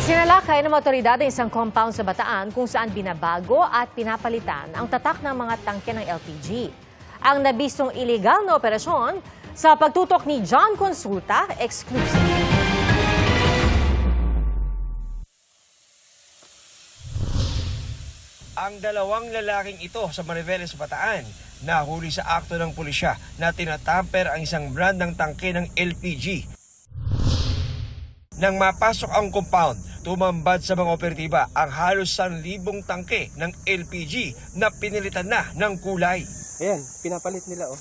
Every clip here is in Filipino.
Sinalakay ng otoridad ang isang compound sa Bataan kung saan binabago at pinapalitan ang tatak ng mga tangke ng LPG. Ang nabistong iligal na operasyon sa pagtutok ni John Consulta, exclusive. Ang dalawang lalaking ito sa Mariveles, Bataan, nahuli sa akto ng pulisya na tinatamper ang isang brand ng tangke ng LPG. Nang mapasok ang compound, tumambad sa mga operatiba ang halos 1,000 tangke ng LPG na pinilitan na ng kulay. Ayan, pinapalit nila oh.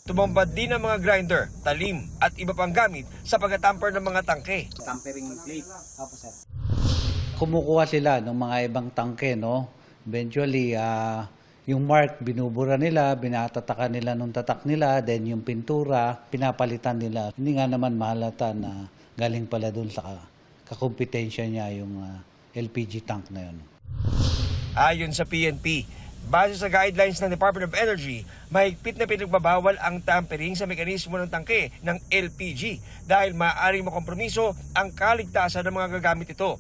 Tumambad din ang mga grinder, talim at iba pang gamit sa pagtatamper ng mga tangke. Tampering plate. Tapos sir. Kumukuha sila ng mga ibang tangke, no? Eventually, yung mark, binubura nila, binatataka nila nung tatak nila, then yung pintura, pinapalitan nila. Hindi nga naman mahalata na galing pala dun sa kakumpetensya niya yung LPG tank na yun. Ayon sa PNP, base sa guidelines ng Department of Energy, mahigpit na pinagbabawal ang tampering sa mekanismo ng tangke ng LPG dahil maaaring makompromiso ang kaligtasan ng mga gagamit ito.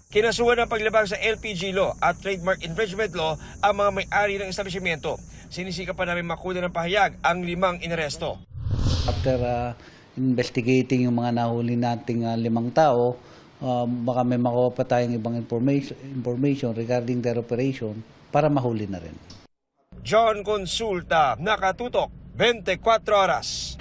Kinasuhan ng paglabag sa LPG law at trademark infringement law ang mga may-ari ng establishmento. Sinisika pa namin makuha ng pahayag ang 5 inaresto. After investigating yung mga nahuli nating 5 tao, baka may makuha pa tayong ibang information regarding their operation para mahuli na rin. John Consulta, nakatutok, 24 oras.